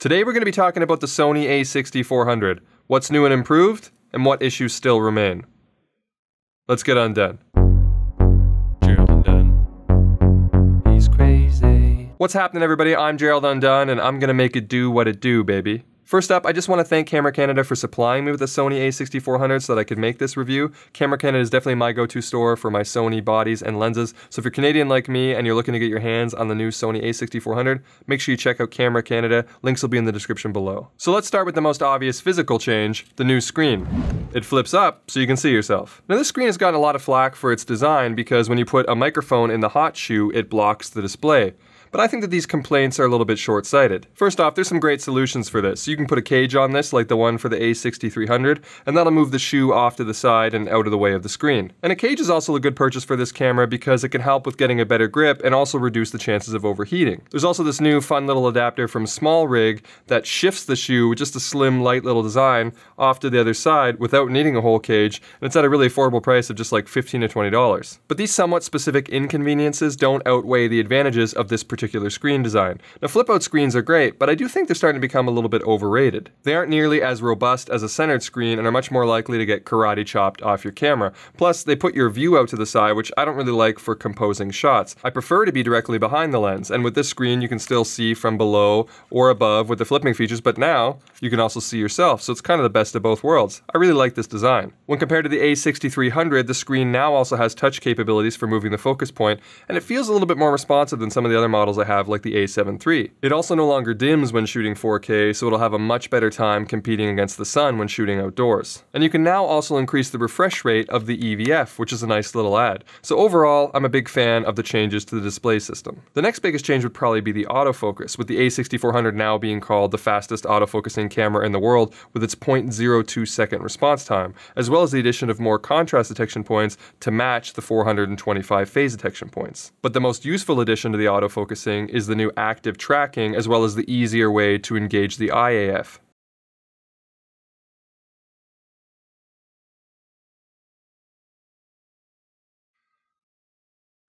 Today we're going to be talking about the Sony a6400, what's new and improved, and what issues still remain. Let's get undone. Gerald Undone. He's crazy. What's happening, everybody? I'm Gerald Undone, and I'm going to make it do what it do, baby. First up, I just want to thank Camera Canada for supplying me with the Sony a6400 so that I could make this review. Camera Canada is definitely my go-to store for my Sony bodies and lenses, so if you're Canadian like me and you're looking to get your hands on the new Sony a6400, make sure you check out Camera Canada. Links will be in the description below. So let's start with the most obvious physical change, the new screen. It flips up so you can see yourself. Now this screen has gotten a lot of flack for its design because when you put a microphone in the hot shoe, it blocks the display. But I think that these complaints are a little bit short-sighted. First off, there's some great solutions for this. You can put a cage on this, like the one for the a6300, and that'll move the shoe off to the side and out of the way of the screen. And a cage is also a good purchase for this camera because it can help with getting a better grip and also reduce the chances of overheating. There's also this new fun little adapter from Small Rig that shifts the shoe with just a slim, light little design off to the other side without needing a whole cage, and it's at a really affordable price of just like $15 to $20. But these somewhat specific inconveniences don't outweigh the advantages of this particular screen design. Now flip-out screens are great, but I do think they're starting to become a little bit overrated. They aren't nearly as robust as a centered screen and are much more likely to get karate chopped off your camera. Plus, they put your view out to the side, which I don't really like for composing shots. I prefer to be directly behind the lens, and with this screen you can still see from below or above with the flipping features, but now you can also see yourself, so it's kind of the best of both worlds. I really like this design. When compared to the a6300, the screen now also has touch capabilities for moving the focus point, and it feels a little bit more responsive than some of the other models I have, like the a7 III. It also no longer dims when shooting 4K, so it'll have a much better time competing against the sun when shooting outdoors. And you can now also increase the refresh rate of the EVF, which is a nice little add. So overall, I'm a big fan of the changes to the display system. The next biggest change would probably be the autofocus, with the a6400 now being called the fastest autofocusing camera in the world with its 0.02 second response time, as well as the addition of more contrast detection points to match the 425 phase detection points. But the most useful addition to the autofocusing is the new active tracking, as well as the easier way to engage the IAF.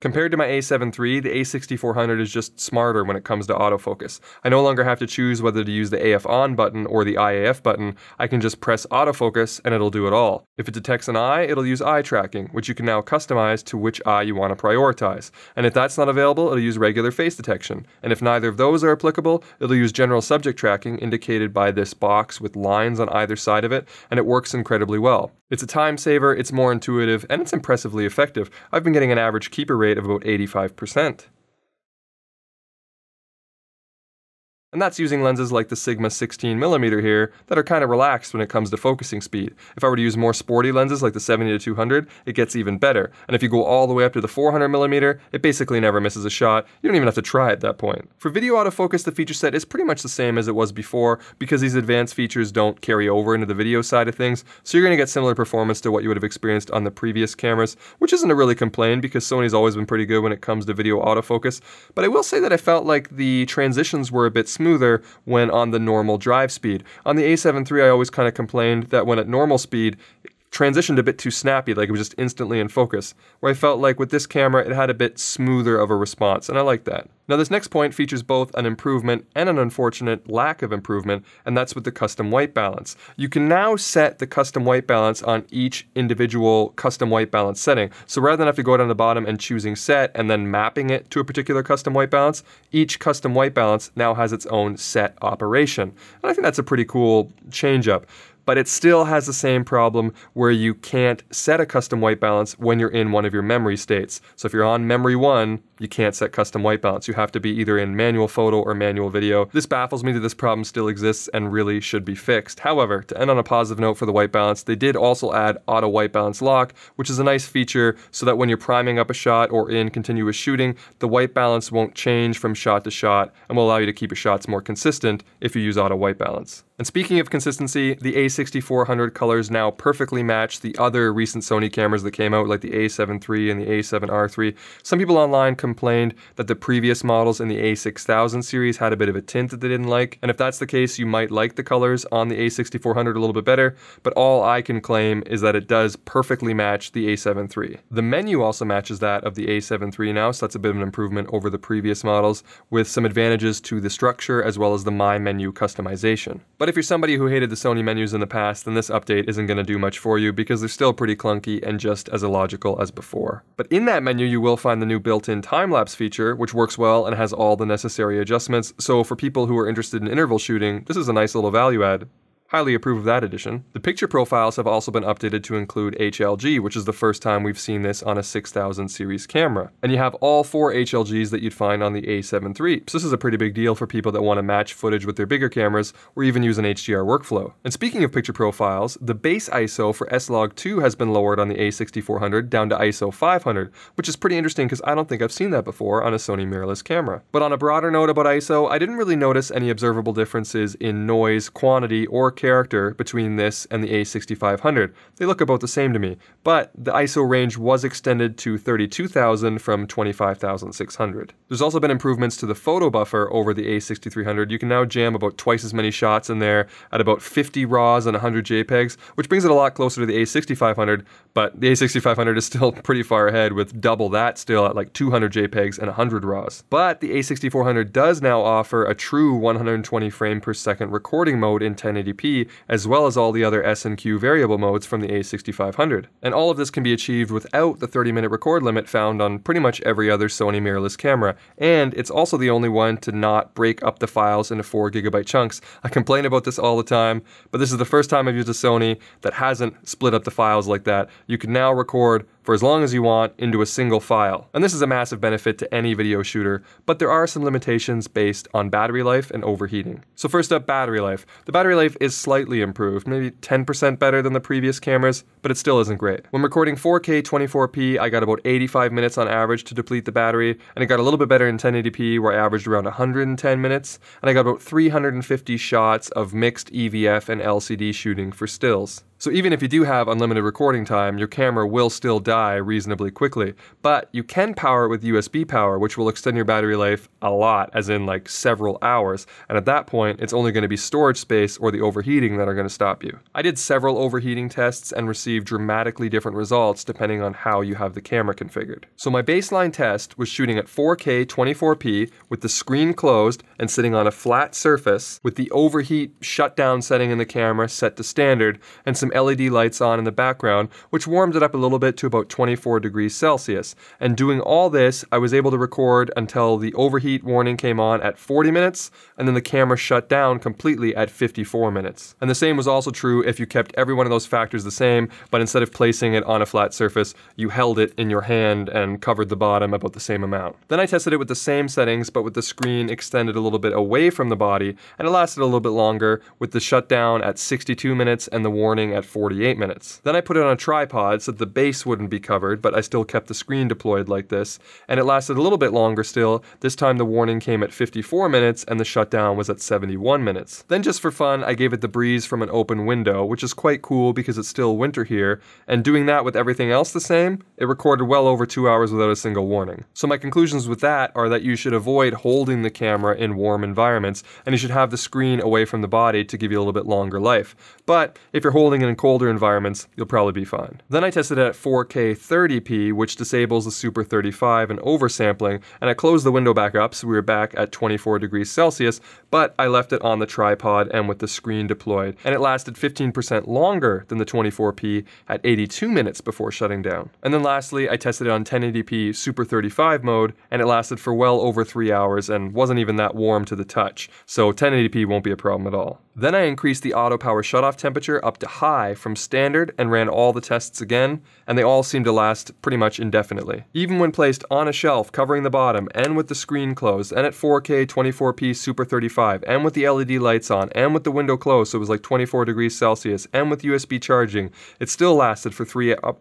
Compared to my a7 III, the a6400 is just smarter when it comes to autofocus. I no longer have to choose whether to use the AF on button or the IAF button. I can just press autofocus and it'll do it all. If it detects an eye, it'll use eye tracking, which you can now customize to which eye you want to prioritize. And if that's not available, it'll use regular face detection. And if neither of those are applicable, it'll use general subject tracking, indicated by this box with lines on either side of it, and it works incredibly well. It's a time saver, it's more intuitive, and it's impressively effective. I've been getting an average keeper rate of about 85%. And that's using lenses like the Sigma 16mm here that are kind of relaxed when it comes to focusing speed. If I were to use more sporty lenses like the 70 to 200, it gets even better. And if you go all the way up to the 400mm, it basically never misses a shot. You don't even have to try at that point. For video autofocus, the feature set is pretty much the same as it was before because these advanced features don't carry over into the video side of things, so you're going to get similar performance to what you would have experienced on the previous cameras, which isn't a really complaint because Sony's always been pretty good when it comes to video autofocus. But I will say that I felt like the transitions were a bit smoother when on the normal drive speed. On the a7 III, I always kind of complained that when at normal speed, it transitioned a bit too snappy, like it was just instantly in focus, where I felt like with this camera, it had a bit smoother of a response, and I like that. Now this next point features both an improvement and an unfortunate lack of improvement, and that's with the custom white balance. You can now set the custom white balance on each individual custom white balance setting. So rather than have to go down the bottom and choosing set and then mapping it to a particular custom white balance, each custom white balance now has its own set operation. And I think that's a pretty cool change up. But it still has the same problem where you can't set a custom white balance when you're in one of your memory states. So if you're on memory 1, you can't set custom white balance. You have to be either in manual photo or manual video. This baffles me that this problem still exists and really should be fixed. However, to end on a positive note for the white balance, they did also add auto white balance lock, which is a nice feature so that when you're priming up a shot or in continuous shooting, the white balance won't change from shot to shot and will allow you to keep your shots more consistent if you use auto white balance. And speaking of consistency, the a6400 colors now perfectly match the other recent Sony cameras that came out, like the a7 III and the a7R III. Some people online complained that the previous previous models in the A6000 series had a bit of a tint that they didn't like, and if that's the case, you might like the colors on the A6400 a little bit better, but all I can claim is that it does perfectly match the A7 III. The menu also matches that of the A7 III now, so that's a bit of an improvement over the previous models, with some advantages to the structure as well as the My Menu customization. But if you're somebody who hated the Sony menus in the past, then this update isn't going to do much for you because they're still pretty clunky and just as illogical as before. But in that menu, you will find the new built-in time-lapse feature, which works well and has all the necessary adjustments, so for people who are interested in interval shooting, this is a nice little value add. Highly approve of that addition. The picture profiles have also been updated to include HLG, which is the first time we've seen this on a 6000 series camera. And you have all 4 HLGs that you'd find on the A7 III. So this is a pretty big deal for people that want to match footage with their bigger cameras or even use an HDR workflow. And speaking of picture profiles, the base ISO for S-Log2 has been lowered on the A6400 down to ISO 500, which is pretty interesting because I don't think I've seen that before on a Sony mirrorless camera. But on a broader note about ISO, I didn't really notice any observable differences in noise, quantity, or character between this and the A6500. They look about the same to me, but the ISO range was extended to 32,000 from 25,600. There's also been improvements to the photo buffer over the A6300. You can now jam about twice as many shots in there at about 50 RAWs and 100 JPEGs, which brings it a lot closer to the A6500, but the A6500 is still pretty far ahead with double that still at like 200 JPEGs and 100 RAWs. But the A6400 does now offer a true 120 frame per second recording mode in 1080p, as well as all the other S&Q variable modes from the A6500. And all of this can be achieved without the 30-minute record limit found on pretty much every other Sony mirrorless camera, and it's also the only one to not break up the files into 4GB chunks. I complain about this all the time, but this is the first time I've used a Sony that hasn't split up the files like that. You can now record for as long as you want into a single file. And this is a massive benefit to any video shooter, but there are some limitations based on battery life and overheating. So first up, battery life. The battery life is slightly improved, maybe 10% better than the previous cameras, but it still isn't great. When recording 4K 24p, I got about 85 minutes on average to deplete the battery, and it got a little bit better in 1080p where I averaged around 110 minutes, and I got about 350 shots of mixed EVF and LCD shooting for stills. So even if you do have unlimited recording time, your camera will still die reasonably quickly. But you can power it with USB power, which will extend your battery life a lot, as in like several hours. And at that point, it's only going to be storage space or the overheating that are going to stop you. I did several overheating tests and received dramatically different results depending on how you have the camera configured. So my baseline test was shooting at 4K 24p with the screen closed and sitting on a flat surface with the overheat shutdown setting in the camera set to standard and some LED lights on in the background, which warmed it up a little bit to about 24 degrees Celsius. And doing all this, I was able to record until the overheat warning came on at 40 minutes, and then the camera shut down completely at 54 minutes. And the same was also true if you kept every one of those factors the same, but instead of placing it on a flat surface, you held it in your hand and covered the bottom about the same amount. Then I tested it with the same settings, but with the screen extended a little bit away from the body, and it lasted a little bit longer, with the shutdown at 62 minutes and the warning at 48 minutes. Then I put it on a tripod so that the base wouldn't be covered, but I still kept the screen deployed like this, and it lasted a little bit longer still. This time the warning came at 54 minutes and the shutdown was at 71 minutes. Then just for fun, I gave it the breeze from an open window, which is quite cool because it's still winter here, and doing that with everything else the same, it recorded well over 2 hours without a single warning. So my conclusions with that are that you should avoid holding the camera in warm environments, and you should have the screen away from the body to give you a little bit longer life. But if you're holding in colder environments, you'll probably be fine. Then I tested it at 4K 30p, which disables the Super 35 and oversampling, and I closed the window back up so we were back at 24 degrees Celsius, but I left it on the tripod and with the screen deployed, and it lasted 15% longer than the 24p at 82 minutes before shutting down. And then lastly, I tested it on 1080p Super 35 mode, and it lasted for well over 3 hours and wasn't even that warm to the touch, so 1080p won't be a problem at all. Then I increased the auto power shutoff temperature up to high from standard and ran all the tests again, and they all seemed to last pretty much indefinitely. Even when placed on a shelf covering the bottom and with the screen closed and at 4K 24p Super 35 and with the LED lights on and with the window closed so it was like 24 degrees Celsius and with USB charging, it still lasted for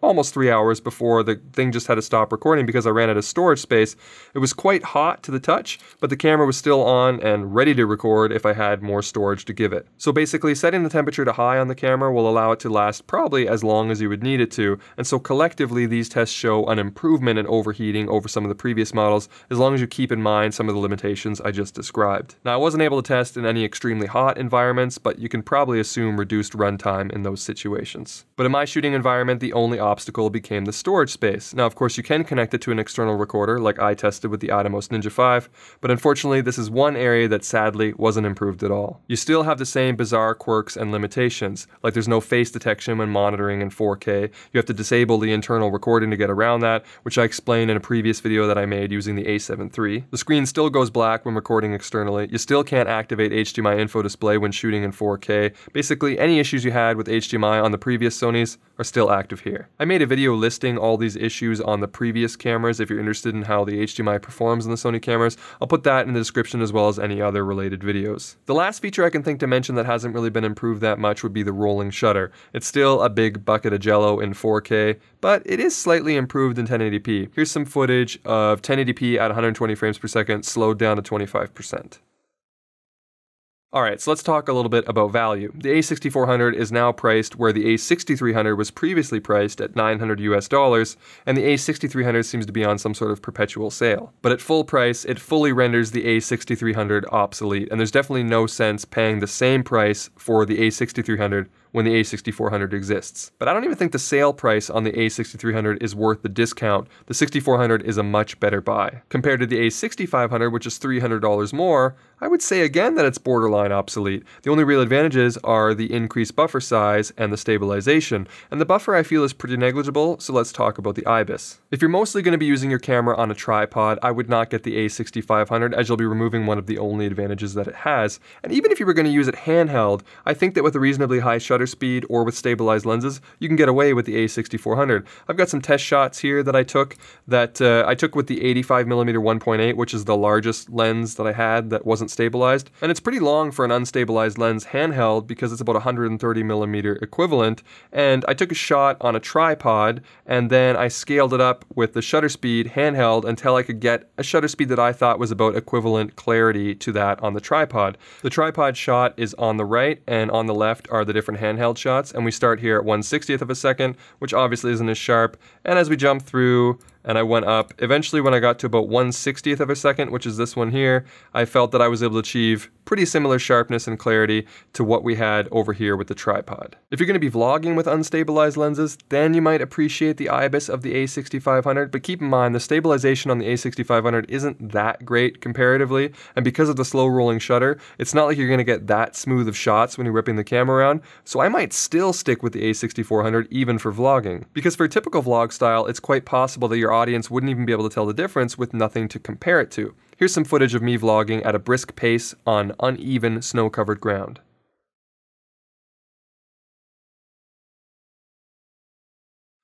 almost 3 hours before the thing just had to stop recording because I ran out of storage space. It was quite hot to the touch, but the camera was still on and ready to record if I had more storage to give it. So basically, setting the temperature to high on the camera will allow allow it to last probably as long as you would need it to, and so collectively these tests show an improvement in overheating over some of the previous models, as long as you keep in mind some of the limitations I just described. Now, I wasn't able to test in any extremely hot environments, but you can probably assume reduced runtime in those situations. But in my shooting environment, the only obstacle became the storage space. Now, of course, you can connect it to an external recorder, like I tested with the Atomos Ninja 5, but unfortunately, this is one area that sadly wasn't improved at all. You still have the same bizarre quirks and limitations, like there's no face detection when monitoring in 4K. You have to disable the internal recording to get around that, which I explained in a previous video that I made using the A7 III. The screen still goes black when recording externally. You still can't activate HDMI info display when shooting in 4K. Basically, any issues you had with HDMI on the previous Sonys are still active here. I made a video listing all these issues on the previous cameras if you're interested in how the HDMI performs in the Sony cameras. I'll put that in the description as well as any other related videos. The last feature I can think to mention that hasn't really been improved that much would be the rolling shutter. It's still a big bucket of jello in 4K, but it is slightly improved in 1080p. Here's some footage of 1080p at 120 frames per second slowed down to 25%. Alright, so let's talk a little bit about value. The A6400 is now priced where the A6300 was previously priced at $900 US, and the A6300 seems to be on some sort of perpetual sale. But at full price, it fully renders the A6300 obsolete, and there's definitely no sense paying the same price for the A6300 when the A6400 exists. But I don't even think the sale price on the A6300 is worth the discount. The 6400 is a much better buy. Compared to the A6500, which is $300 more, I would say again that it's borderline obsolete. The only real advantages are the increased buffer size and the stabilization, and the buffer I feel is pretty negligible, so let's talk about the IBIS. If you're mostly going to be using your camera on a tripod, I would not get the A6500, as you'll be removing one of the only advantages that it has. And even if you were going to use it handheld, I think that with a reasonably high shutter speed or with stabilized lenses, you can get away with the A6400. I've got some test shots here that I took with the 85mm 1.8, which is the largest lens that I had that wasn't stabilized, and it's pretty long for an unstabilized lens handheld because it's about 130mm equivalent, and I took a shot on a tripod and then I scaled it up with the shutter speed handheld until I could get a shutter speed that I thought was about equivalent clarity to that on the tripod. The tripod shot is on the right, and on the left are the different handheld shots, and we start here at 1/60th of a second, which obviously isn't as sharp, and as we jump through and I went up, eventually when I got to about 1/60th of a second, which is this one here, I felt that I was able to achieve pretty similar sharpness and clarity to what we had over here with the tripod. If you're going to be vlogging with unstabilized lenses, then you might appreciate the IBIS of the A6500, but keep in mind the stabilization on the A6500 isn't that great comparatively, and because of the slow rolling shutter, it's not like you're going to get that smooth of shots when you're whipping the camera around, so I might still stick with the A6400 even for vlogging. Because for a typical vlog style, it's quite possible that your audience wouldn't even be able to tell the difference with nothing to compare it to. Here's some footage of me vlogging at a brisk pace on uneven snow-covered ground.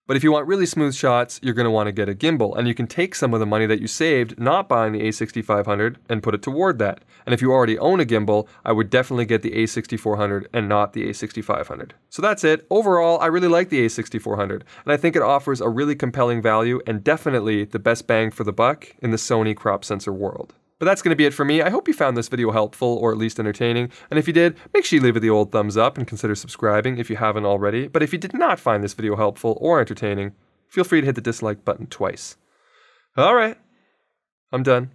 But if you want really smooth shots, you're going to want to get a gimbal, and you can take some of the money that you saved not buying the A6500 and put it toward that. And if you already own a gimbal, I would definitely get the A6400 and not the A6500. So that's it. Overall, I really like the A6400, and I think it offers a really compelling value and definitely the best bang for the buck in the Sony crop sensor world. But that's going to be it for me. I hope you found this video helpful or at least entertaining, and if you did, make sure you leave it the old thumbs up and consider subscribing if you haven't already. But if you did not find this video helpful or entertaining, feel free to hit the dislike button twice. Alright, I'm done.